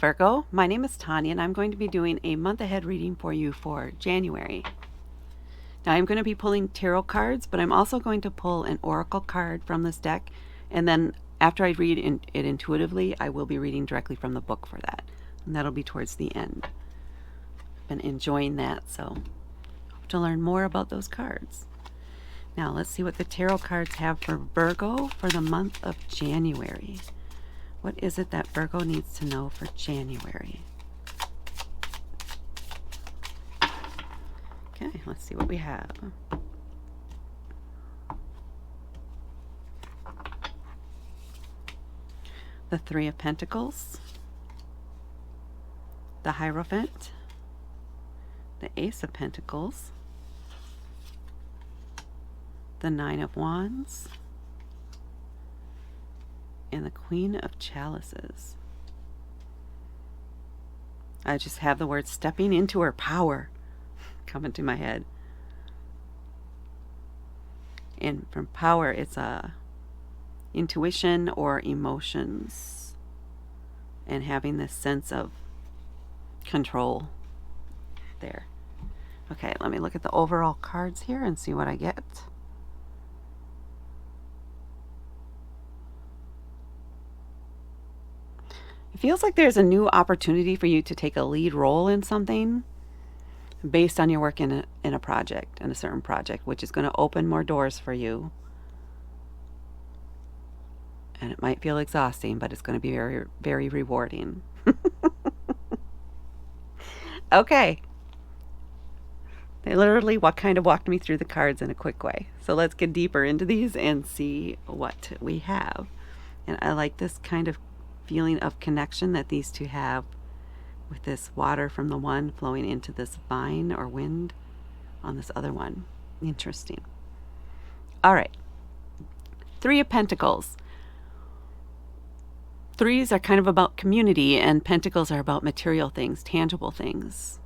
Virgo. My name is Tanya and I'm going to be doing a month ahead reading for you for January. Now I'm going to be pulling tarot cards, but I'm also going to pull an oracle card from this deck, and then after I read it intuitively, I will be reading directly from the book for that, and that'll be towards the end. I've been enjoying that, so hope to learn more about those cards. Now let's see what the tarot cards have for Virgo for the month of January. What is it that Virgo needs to know for January? Okay, let's see what we have. The Three of Pentacles, the Hierophant, the Ace of Pentacles, the Nine of Wands, and the Queen of Chalices. I just have the word stepping into her power coming to my head. And from power, it's intuition or emotions, and having this sense of control there. Okay, let me look at the overall cards here and see what I get. It feels like there's a new opportunity for you to take a lead role in something based on your work in a project, in a certain project, which is going to open more doors for you. And it might feel exhausting, but it's going to be very, very rewarding. Okay. They literally kind of walked me through the cards in a quick way. So let's get deeper into these and see what we have. And I like this kind of feeling of connection that these two have, with this water from the one flowing into this vine or wind on this other one. Interesting. All right. Three of Pentacles. Threes are kind of about community, and Pentacles are about material things, tangible things,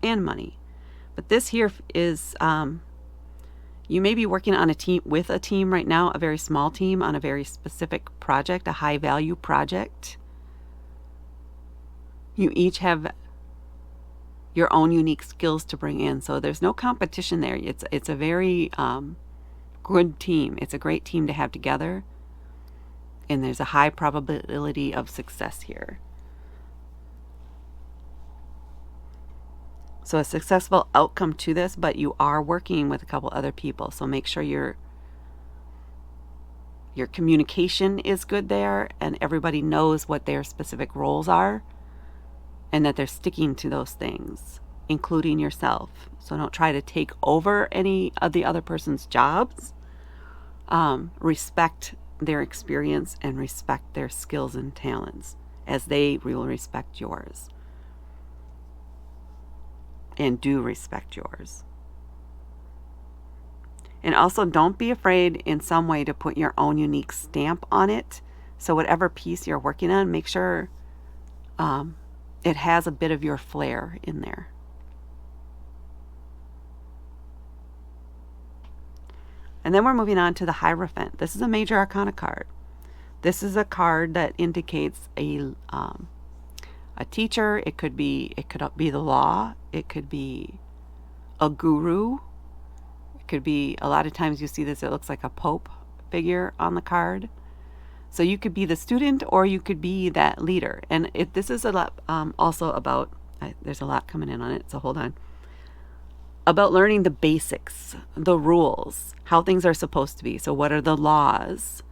and money. But this here is, you may be working on a team, with a team right now, a very small team on a very specific project, a high value project. You each have your own unique skills to bring in, so there's no competition there. It's a very good team. It's a great team to have together, and there's a high probability of success here. So a successful outcome to this, but you are working with a couple other people, so make sure your communication is good there, and everybody knows what their specific roles are, and that they're sticking to those things, including yourself. So don't try to take over any of the other person's jobs. Respect their experience and respect their skills and talents, as they will respect yours. And do respect yours. And also, don't be afraid in some way to put your own unique stamp on it. So whatever piece you're working on, make sure it has a bit of your flair in there. And then we're moving on to the Hierophant. This is a major arcana card. This is a card that indicates a teacher. It could be the law. It could be a guru. It could be, a lot of times you see this, it looks like a pope figure on the card. So you could be the student, or you could be that leader. And this is a lot also about, there's a lot coming in on it, so hold on. About learning the basics, the rules, how things are supposed to be. So what are the laws?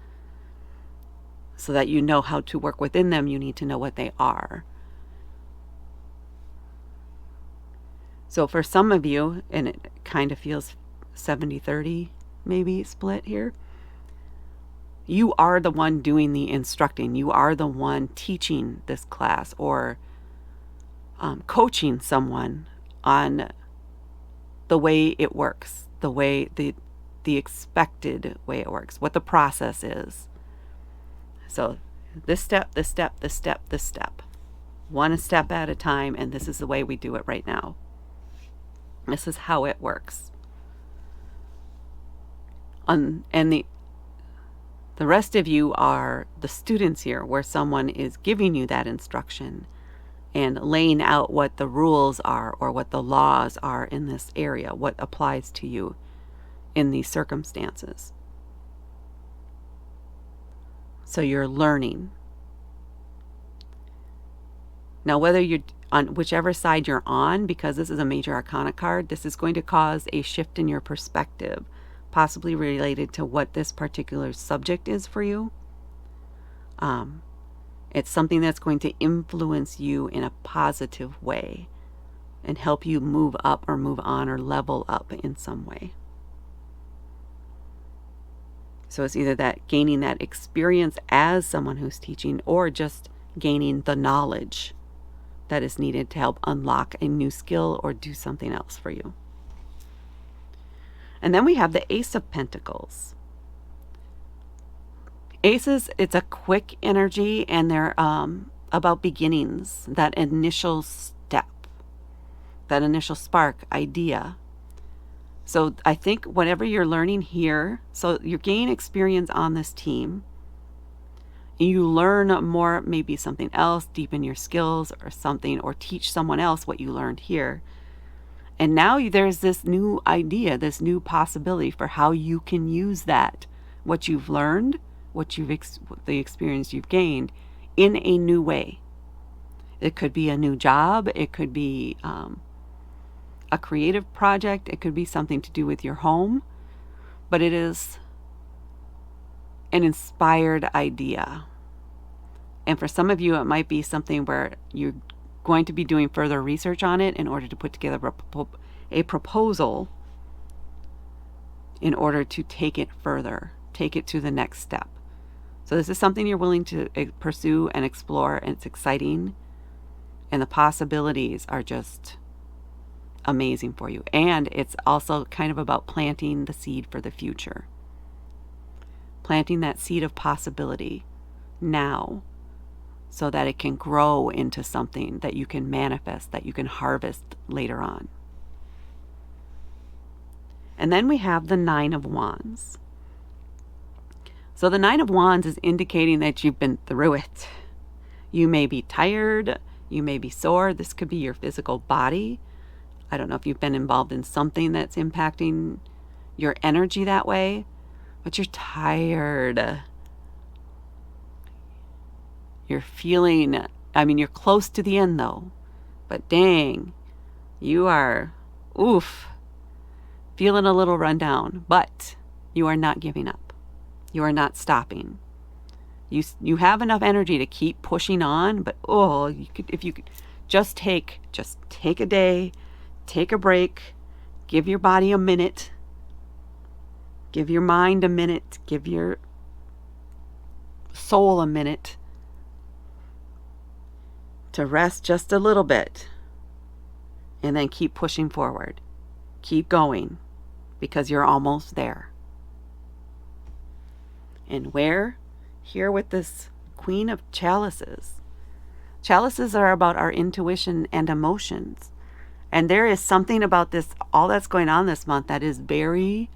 So that you know how to work within them, you need to know what they are. So for some of you, and it kind of feels 70-30 maybe split here, you are the one doing the instructing. You are the one teaching this class, or coaching someone on the way it works, the way the expected way it works, what the process is. So this step, this step, this step, this step. One step at a time, and this is the way we do it right now. This is how it works. And the rest of you are the students here, where someone is giving you that instruction and laying out what the rules are or what the laws are in this area, what applies to you in these circumstances. So you're learning. Now, whether you're on whichever side you're on, because this is a major arcana card, this is going to cause a shift in your perspective, possibly related to what this particular subject is for you. It's something that's going to influence you in a positive way and help you move up or move on or level up in some way. So it's either that gaining that experience as someone who's teaching, or just gaining the knowledge that is needed to help unlock a new skill or do something else for you. And then we have the Ace of Pentacles. Aces, it's a quick energy, and they're about beginnings, that initial step, that initial spark, idea. So I think whatever you're learning here, so you gain experience on this team, you learn more, maybe something else, deepen your skills or something, or teach someone else what you learned here. And now there's this new idea, this new possibility for how you can use that, what you've learned, the experience you've gained, in a new way. It could be a new job, it could be a creative project, it could be something to do with your home, but it is an inspired idea. And for some of you, it might be something where you're going to be doing further research on it in order to put together a proposal in order to take it further, take it to the next step. So this is something you're willing to pursue and explore, and it's exciting, and the possibilities are just amazing for you. And it's also kind of about planting the seed for the future. Planting that seed of possibility now, so that it can grow into something that you can manifest, that you can harvest later on. And then we have the Nine of Wands. So the Nine of Wands is indicating that you've been through it. You may be tired, you may be sore. This could be your physical body. I don't know if you've been involved in something that's impacting your energy that way, but you're tired. You're feeling, you're close to the end though, but dang, you are, feeling a little run down, but you are not giving up. You are not stopping. You have enough energy to keep pushing on, but if you could just take a day, take a break, give your body a minute, give your mind a minute, give your soul a minute to rest just a little bit, and then keep pushing forward. Keep going, because you're almost there. And here with this Queen of Chalices. Chalices are about our intuition and emotions. And there is something about this, all that's going on this month, that is very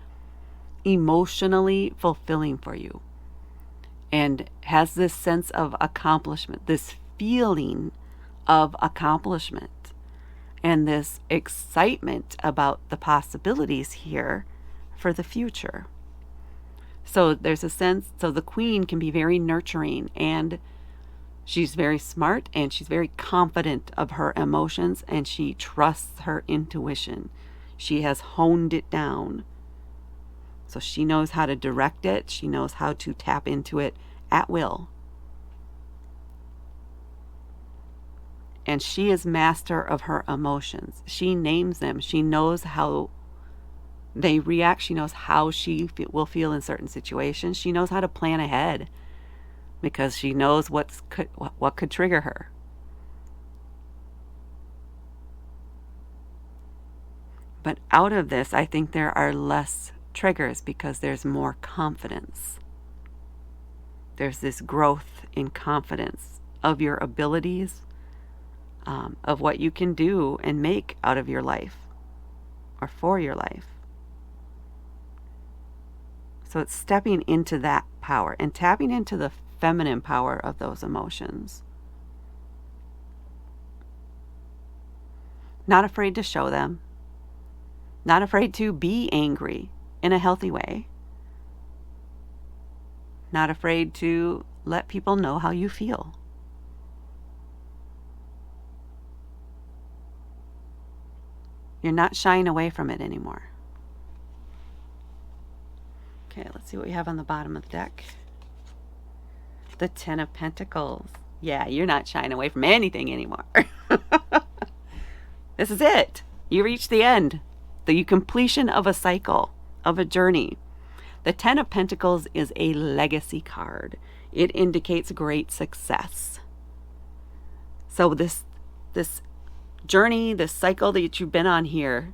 emotionally fulfilling for you. And has this sense of accomplishment, this feeling of accomplishment, and this excitement about the possibilities here for the future. So there's a sense, so the Queen can be very nurturing, and she's very smart, and she's very confident of her emotions, and she trusts her intuition. She has honed it down. So she knows how to direct it. She knows how to tap into it at will. And she is master of her emotions. She names them. She knows how they react. She knows how she will feel in certain situations. She knows how to plan ahead, because she knows what could trigger her. But out of this, I think there are less triggers, because there's more confidence. There's this growth in confidence of your abilities, of what you can do and make out of your life or for your life. So it's stepping into that power and tapping into the feminine power of those emotions. not afraid to show them, not afraid to be angry in a healthy way, not afraid to let people know how you feel. You're not shying away from it anymore. Okay, let's see what we have on the bottom of the deck. The Ten of Pentacles. Yeah, you're not shying away from anything anymore. This is it. You reach the end. The completion of a cycle, of a journey. The Ten of Pentacles is a legacy card. It indicates great success. So this journey, this cycle that you've been on here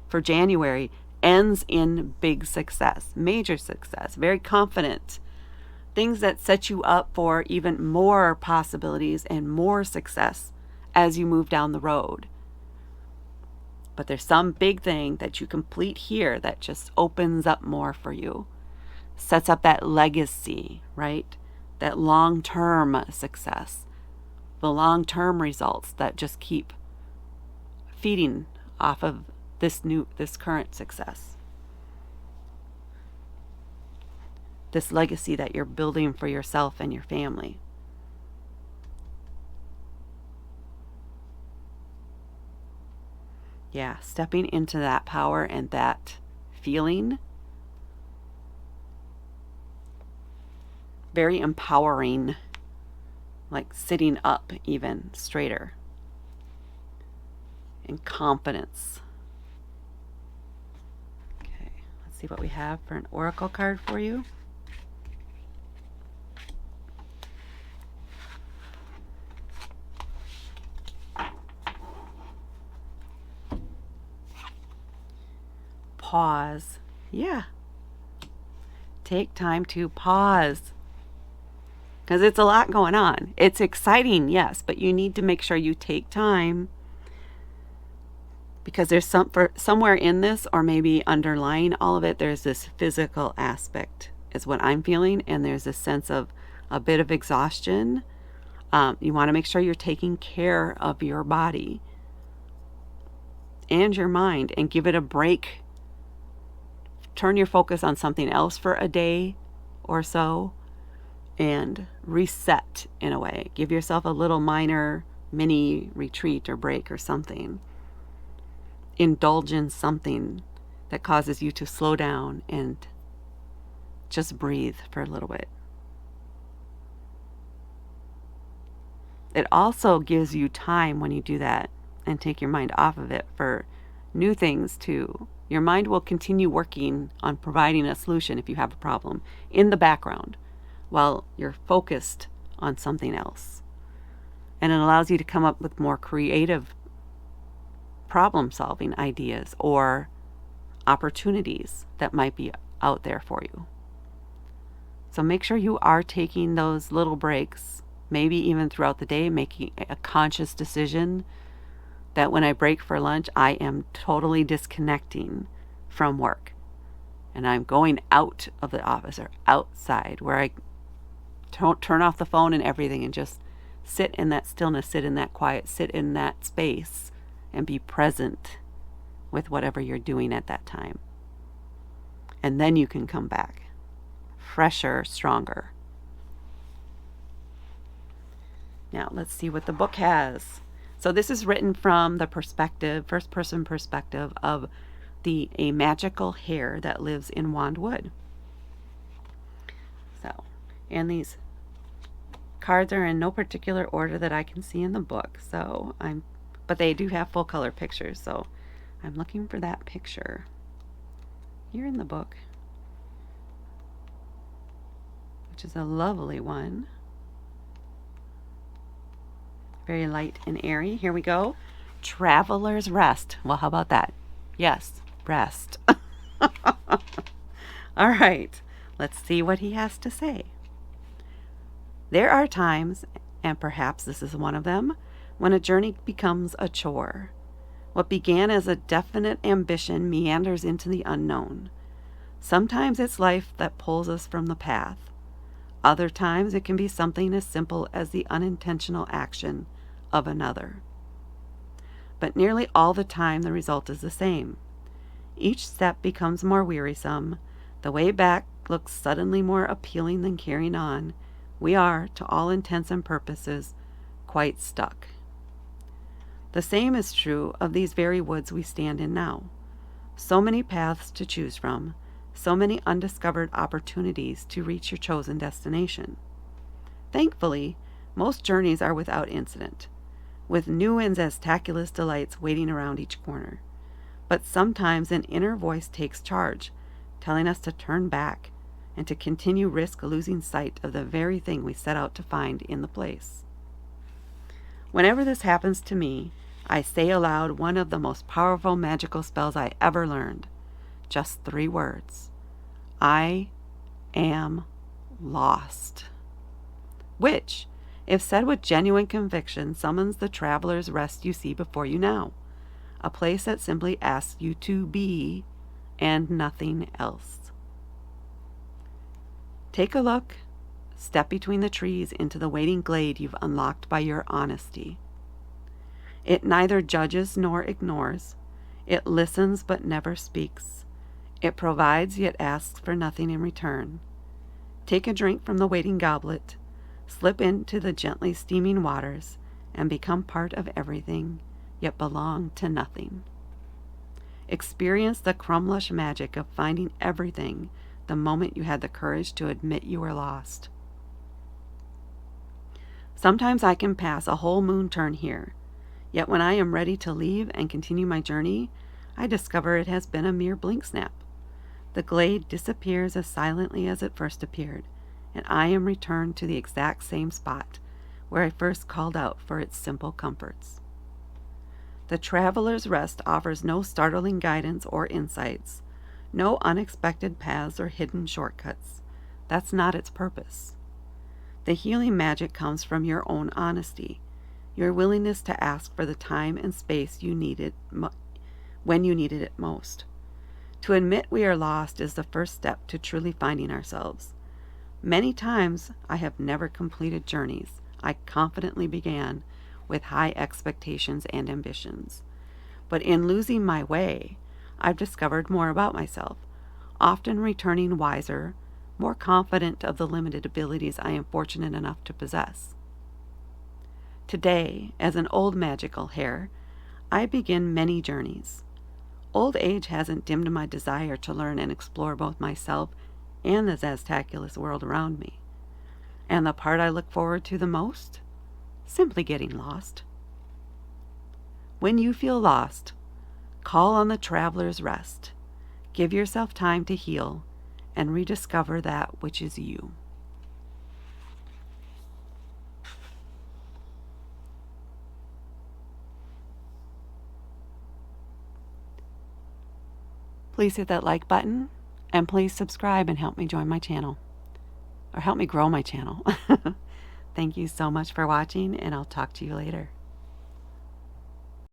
for January ends in big success, major success, very confident. Things that set you up for even more possibilities and more success as you move down the road. But there's some big thing that you complete here that just opens up more for you, sets up that legacy, right? That long-term success, the long-term results that just keep feeding off of this current success. This legacy that you're building for yourself and your family. Yeah, stepping into that power and that feeling. Very empowering, like sitting up even straighter. And confidence. Okay, let's see what we have for an oracle card for you. Pause. Yeah. Take time to pause. Because it's a lot going on. It's exciting, yes, but you need to make sure you take time. Because there's somewhere in this, or maybe underlying all of it, there's this physical aspect, is what I'm feeling. And there's a sense of a bit of exhaustion. You want to make sure you're taking care of your body and your mind and give it a break. Turn your focus on something else for a day or so and reset in a way. Give yourself a little minor mini retreat or break or something. Indulge in something that causes you to slow down and just breathe for a little bit. It also gives you time when you do that and take your mind off of it for new things too. Your mind will continue working on providing a solution if you have a problem in the background while you're focused on something else. And it allows you to come up with more creative problem-solving ideas or opportunities that might be out there for you. So make sure you are taking those little breaks, maybe even throughout the day, making a conscious decision that when I break for lunch, I am totally disconnecting from work. And I'm going out of the office or outside where I don't turn off the phone and everything and just sit in that stillness, sit in that quiet, sit in that space and be present with whatever you're doing at that time. And then you can come back fresher, stronger. Now let's see what the book has. So this is written from the perspective, first person perspective of a magical hare that lives in Wandwood. So, and these cards are in no particular order that I can see in the book. But they do have full color pictures. So I'm looking for that picture here in the book, which is a lovely one. Very light and airy. Here we go. Traveler's Rest. Well, how about that? Yes, rest. All right, let's see what he has to say. There are times, and perhaps this is one of them, when a journey becomes a chore. What began as a definite ambition meanders into the unknown. Sometimes it's life that pulls us from the path. Other times it can be something as simple as the unintentional action of another. but nearly all the time the result is the same. Each step becomes more wearisome. The way back looks suddenly more appealing than carrying on. We are, to all intents and purposes, quite stuck. The same is true of these very woods we stand in now. So many paths to choose from, so many undiscovered opportunities to reach your chosen destination. Thankfully, most journeys are without incident, with new and spectacular delights waiting around each corner. But sometimes an inner voice takes charge, telling us to turn back and to continue risk losing sight of the very thing we set out to find in the place. Whenever this happens to me, I say aloud one of the most powerful magical spells I ever learned. Just 3 words. I am lost. Which, if said with genuine conviction, summons the traveler's rest you see before you now. A place that simply asks you to be and nothing else. Take a look. Step between the trees into the waiting glade you've unlocked by your honesty. It neither judges nor ignores. It listens but never speaks. It provides yet asks for nothing in return. Take a drink from the waiting goblet, slip into the gently steaming waters, and become part of everything, yet belong to nothing. Experience the crumlush magic of finding everything the moment you had the courage to admit you were lost. Sometimes I can pass a whole moon turn here, yet when I am ready to leave and continue my journey, I discover it has been a mere blink snap. The glade disappears as silently as it first appeared, and I am returned to the exact same spot where I first called out for its simple comforts. The traveler's rest offers no startling guidance or insights, no unexpected paths or hidden shortcuts. That's not its purpose. The healing magic comes from your own honesty, your willingness to ask for the time and space you needed when you needed it most. To admit we are lost is the first step to truly finding ourselves. Many times I have never completed journeys I confidently began with high expectations and ambitions. But in losing my way, I've discovered more about myself, often returning wiser, more confident of the limited abilities I am fortunate enough to possess. Today, as an old magical hare, I begin many journeys. Old age hasn't dimmed my desire to learn and explore both myself and the spectacular world around me. And the part I look forward to the most? Simply getting lost. When you feel lost, call on the traveler's rest. Give yourself time to heal and rediscover that which is you. Please hit that like button and please subscribe and help me join my channel. Or help me grow my channel. Thank you so much for watching, and I'll talk to you later.